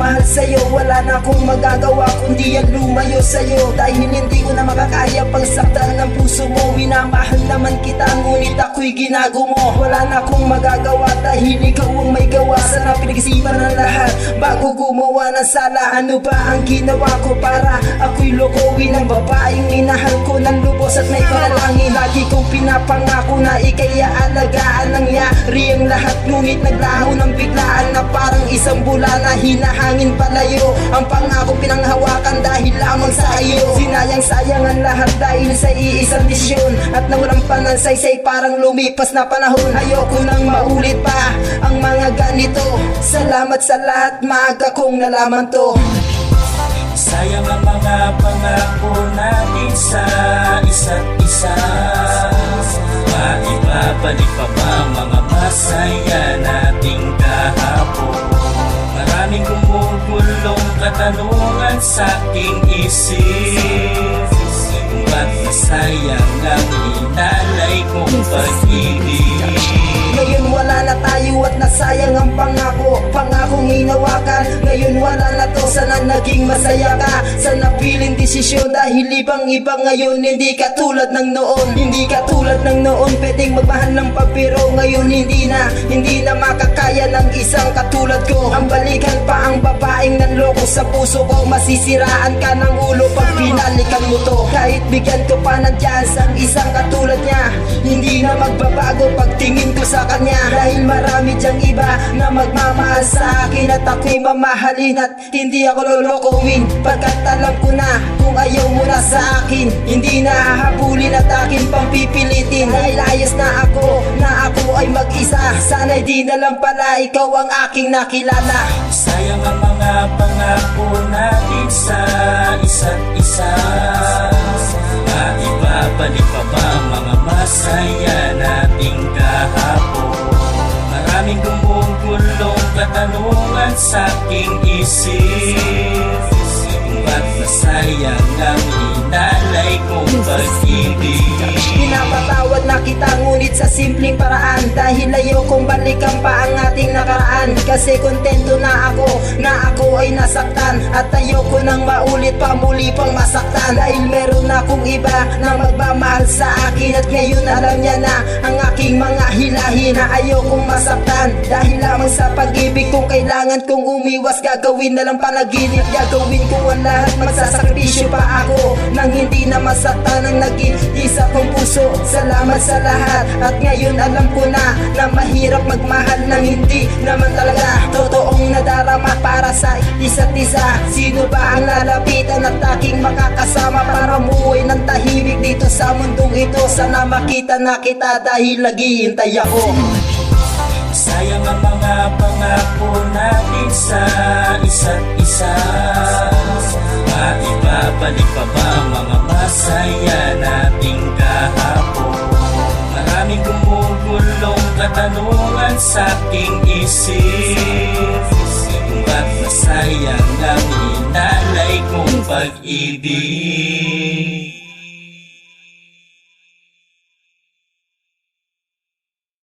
magmamahal sa'yo. Wala na akong magagawa kundi ang lumayo sa'yo, dahil hindi ko na makakaya pagsaktan ng puso mo. Minamahal naman kita ngunit ako'y ginagumo. Wala na akong magagawa dahil ikaw ang may gawa. Sana pinag-isipan ng lahat bago gumawa ng sala. Ano ba ang ginawa ko para ako'y lokohin ang babaeng minahal ko ng lubos at may panalangin? Lagi kong pinapangako na ika'y aalagaan. Nangyari ang lahat ngunit naglaho ng biglaan na parang isang bula na hinahangin palayo. Ang pangako pinanghawakan dahil lamang sa iyo. Sinayang-sayang ang lahat dahil sa iisang desisyon, at nawalan pa ng saysay parang lumipas na panahon. Ayoko nang maulit pa ang mga ganito. Salamat sa lahat, maaga kong nalaman to. Sayang ang mga pangako natin sa isa't isa. Maibabalik pa ba mga masaya nating kahapon? Maraming gumugulong katanungan sa aking isip. Kung ba't nasayang ang inalay kong pag-ibig? Ngayon wala na tayo at nasayang ang pangako. Pangakong hinawakan, ngayon wala na to. Sana naging masaya ka sa napiling desisyon, dahil ibang-iba ngayon, hindi katulad ng noon. Hindi katulad ng noon, pwedeng magmahal ng pabiro. Ngayon hindi na makakaya ng isang katulad ko. Ang balikan pa ang babaeng nanloko sa puso ko. Masisiraan ka ng ulo pag binalikan mo to. Kahit bigyan ko pa ng chance ang isang katulad niya, hindi na magbabago pagtingin ko sa kanya. Dahil marami dyang iba na magmamahal sa akin, at ako'y mamahalin at hindi ako lolokohin. Pagkat alam ko na kung ayaw mo na sa akin, hindi na hahabulin at akin pang pipilitin. Dahil ayos na ako ay mag-isa. Sana'y di na lang pala ikaw ang aking nakilala. Sayang ang mga pangako natin sa isa't isa. Maibabalik pa ba mga masaya nating kahapon? Maraming gumugulong katanungan sa aking isip. Kung ba't nasayang ang inalay kong pag-ibig? Pinapatawad na kita ngunit sa simpleng paraan, dahil ayokong balikan pa ang ating nakaraan. Kasi kontento na ako ay nasaktan, at ayoko nang maulit pa muli pang masaktan. Dahil meron akong iba na magmamahal sa akin, at ngayon alam niya na ang aking mga hilahin. Na ayokong masaktan dahil lamang sa pag-ibig. Kung kailangan kong umiwas, gagawin na lang panaginip. Gagawin ko ang lahat, magsasakripisyo pa ako nang hindi na masaktan ang naging isa kong puso. Salamat sa lahat, at ngayon alam ko na mahirap magmahal nang hindi naman talaga totoong nadarama para sa isa't isa. Sino ba ang lalapitan at aking makakasama para muwi ng tahimik dito sa mundong ito? Sana makita na kita dahil naghihintay ako. Sayang ang mga pangako natin sa isa't isa. Maibabalik pa ba mga masaya nating kahapon? Maraming gumugulong katanungan sa aking isip. Kung ba't nasayang ang inalay kong pag-ibig?